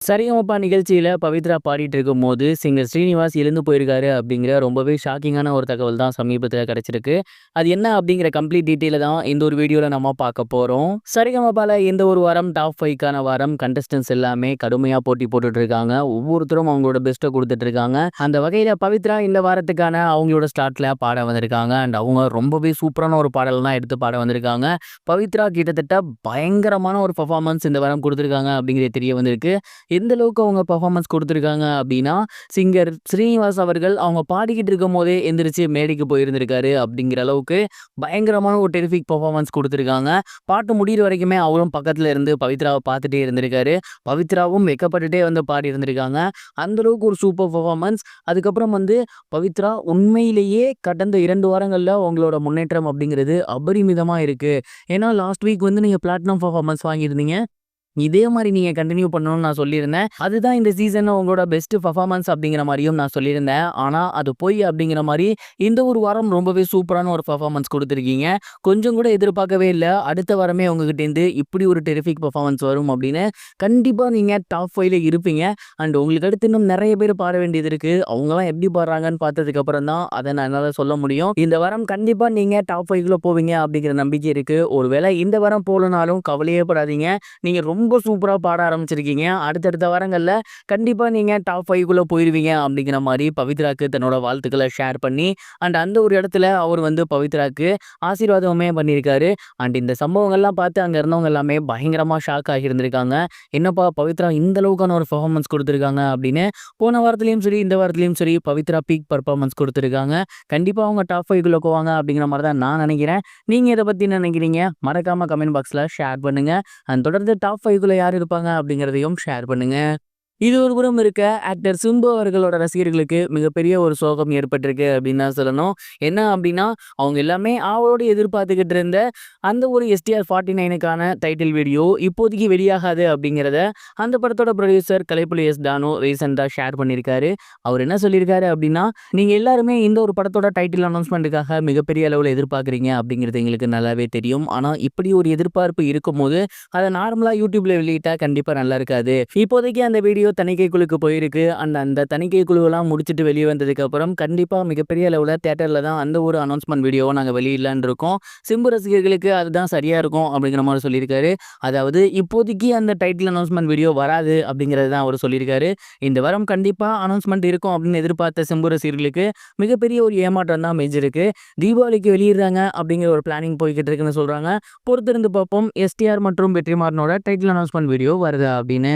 சரிகமபா நிகழ்ச்சியில பவித்ரா பாடிட்டு இருக்கும்போது, சிங்கர் ஸ்ரீனிவாஸ் இறந்து போயிருக்காரு அப்படிங்கிற ரொம்பவே ஷாக்கிங்கான ஒரு தகவல் தான் சமீபத்தில கிடைச்சிருக்கு. அது என்ன அப்படிங்கிற கம்ப்ளீட் டீட்டெயில தான் இந்த ஒரு வீடியோல நம்ம பார்க்க போறோம். சரிகமபால இந்த ஒரு வாரம் டாப் 5க்கான வாரம் கண்டஸ்டன்ட்ஸ் எல்லாமே கடுமையா போட்டி போட்டுட்டு இருக்காங்க. ஒவ்வொருத்தரும் அவங்களோட பெஸ்ட்ட குடுத்துட்டு இருக்காங்க. அந்த வகையில பவித்ரா இந்த வாரத்துக்கான அவங்களோட ஸ்லாட்ல பாட வந்திருக்காங்க. அண்ட் அவங்க ரொம்பவே சூப்பரான ஒரு பாடல் தான் எடுத்து பாட வந்திருக்காங்க. பவித்ரா கிட்டத்தட்ட பயங்கரமான ஒரு பெர்ஃபார்மன்ஸ் இந்த வாரம் குடுத்துருக்காங்க அப்படிங்கிறது தெரிய வந்திருக்கு. எந்த அளவுக்கு அவங்க பெர்ஃபார்மன்ஸ் குடுத்துருக்காங்க அப்படின்னா, சிங்கர் ஸ்ரீனிவாஸ் அவர்கள் அவங்க பாடிக்கிட்டு இருக்கும்போதே எந்திரிச்சு மேடைக்கு போயிருந்திருக்காரு அப்படிங்கிற அளவுக்கு பயங்கரமான ஒரு டெரிஃபிக் பெர்ஃபார்மன்ஸ் குடுத்துருக்காங்க. பாட்டு முடியிற வரைக்குமே அவரும் பக்கத்துல இருந்து பவித்ராவ பார்த்துட்டே இருந்திருக்காரு. பவித்ராவும் வெட்கப்பட்டுட்டே வந்து பாடியிருந்திருக்காங்க. அந்த அளவுக்கு ஒரு சூப்பர் பெர்ஃபார்மன்ஸ். அதுக்கப்புறம் வந்து பவித்ரா உண்மையிலேயே கடந்த 2 வாரங்கள்ல உங்களோட முன்னேற்றம் அப்படிங்கிறது அபரிமிதமா இருக்கு. ஏன்னா லாஸ்ட் வீக் வந்து நீங்க பிளாட்டினம் பெர்ஃபார்மன்ஸ் வாங்கியிருந்தீங்க. இதே மாரி நீங்க கன்டின்யூ பண்ணணும்னு நான் சொல்லியிருந்தேன். அதுதான் இந்த சீசன்ல உங்களோட பெஸ்ட் பெர்ஃபார்மன்ஸ் அப்படிங்கிற மாரியும் நான் சொல்லியிருந்தேன். ஆனா அது பொய் அப்படிங்கிற மாரி இந்த ஒரு வாரம் ரொம்பவே சூப்பரான ஒரு பெர்ஃபார்மன்ஸ் குடுத்துருக்கீங்க. கொஞ்சம் கூட எதிர்பார்க்கவே இல்ல. அடுத்த வாரமே உங்ககிட்டேருந்து இப்படி ஒரு டெரிஃபிக் பெர்ஃபார்மன்ஸ் வரும் அப்படின்னு. கண்டிப்பா நீங்க டாப் 5ல இருப்பீங்க. அண்ட் உங்களுக்கு அடுத்து இன்னும் நெறைய பேர் பாட வேண்டியது இருக்கு. அவங்கலாம் எப்படி பாடுறாங்கன்னு பார்த்ததுக்கு அப்புறம் தான் அத நான் என்னால சொல்ல முடியும். இந்த வாரம் கண்டிப்பா நீங்க டாப் 5க்குள்ள போவீங்க அப்படிங்கிற நம்பிக்கை இருக்கு. ஒருவேளை இந்த வாரம் போலனாலும் கவலையே படாதீங்க. நீங்க ரொம்ப சூப்பரா பாட ஆரம்பிச்சிருக்கீங்க. அடுத்தடுத்த வாரங்கள்ல கண்டிப்பா நீங்க டாப் 5க்குள்ள போயிருவீங்க அப்படிங்கிற மாரி பவித்ராக்கு தன்னோட வாழ்த்துக்கள ஷேர் பண்ணி, அண்ட் அந்த ஒரு இடத்துல அவர் வந்து பவித்ராக்கு ஆசீர்வாதமுமே பண்ணியிருக்காரு. அண்ட் இந்த சம்பவங்கள்லாம் பார்த்து அங்க இருந்தவங்க எல்லாமே பயங்கரமா ஷாக் ஆகியிருந்திருக்காங்க. என்னப்பா பவித்ரா இந்த அளவுக்கான ஒரு பெர்ஃபார்மன்ஸ் குடுத்துருக்காங்க அப்படின்னு. போன வாரத்திலயும் சரி, இந்த வாரத்திலயும் சரி பவித்ரா பீக் பெர்ஃபார்மன்ஸ் குடுத்துருக்காங்க. கண்டிப்பா அவங்க டாப் 5க்குள்ள போவாங்க அப்படிங்கிற மாரி தான் நான் நினைக்கிறேன். நீங்க இத பத்தி என்ன நினைக்கிறீங்க? மறக்காம கமெண்ட் பாக்ஸ்ல ஷேர் பண்ணுங்க. அண்ட் தொடர்ந்து டாப் 5க்குள்ள யார் இருப்பாங்க அப்படிங்கிறதையும் ஷேர் பண்ணுங்க. இது ஒரு புறம் இருக்க, ஆக்டர் சிம்பு அவர்களோட ரசிகர்களுக்கு மிகப்பெரிய ஒரு சோகம் ஏற்பட்டிருக்கு அப்படின்னு தான் சொல்லணும். என்ன அப்படின்னா, அவங்க எல்லாமே ஆவலோடு எதிர்பார்த்துக்கிட்டு இருந்த அந்த ஒரு எஸ்டிஆர் 49க்கான டைட்டில் வீடியோ இப்போதைக்கு வெளியாகாது அப்படிங்கிறத அந்த படத்தோட ப்ரொடியூசர் கலைப்புலி எஸ் தானு ரீசெண்டா ஷேர் பண்ணியிருக்காரு. அவர் என்ன சொல்லியிருக்காரு அப்படின்னா, நீங்க எல்லாருமே இந்த ஒரு படத்தோட டைட்டில் அனௌன்ஸ்மெண்ட்டுக்காக மிகப்பெரிய அளவுல எதிர்பார்க்குறீங்க அப்படிங்கிறது எங்களுக்கு நல்லாவே தெரியும். ஆனா இப்படி ஒரு எதிர்பார்ப்பு இருக்கும்போது அத நார்மலா யூடியூப்ல வெளியிட்டா கண்டிப்பா நல்லா இருக்காது. இப்போதைக்கு அந்த வீடியோ தணிக்கை குழுக்கு போயிருக்கு. அந்த தணிக்கை குழுவெல்லாம் முடிச்சுட்டு வெளிய வந்ததுக்கு அப்புறம் கண்டிப்பா மிகப்பெரிய அளவுல தியேட்டர்ல தான் அந்த ஒரு அனௌன்ஸ்மென்ட் வீடியோவ நாங்க வெளியிடலான்னு இருக்கோம். சிம்பு ரசிகர்களுக்கு அதுதான் சரியா இருக்கும் அப்படிங்கிற மாரி சொல்லியிருக்காரு. அதாவது இப்போதைக்கு அந்த டைட்டில் அனௌன்ஸ்மென்ட் வீடியோ வராது அப்படிங்கிறது தான் அவரு சொல்லியிருக்காரு. இந்த வாரம் கண்டிப்பா அனௌன்ஸ்மென்ட் இருக்கும் அப்படின்னு எதிர்பார்த்த சிம்பு ரசிகர்களுக்கு மிகப்பெரிய ஒரு ஏமாற்றம் தான் மிஞ்சிருக்கு. தீபாவளிக்கு வெளியிடுறாங்க அப்படிங்கிற ஒரு பிளானிங் போய்க்கிட்டு இருக்குன்னு சொல்றாங்க. பொறுத்திருந்து பார்ப்போம். எஸ்டிஆர் மற்றும் வெற்றிமாறனோட டைட்டில் அனௌன்ஸ்மென்ட் வீடியோ வருதா அப்படின்னு.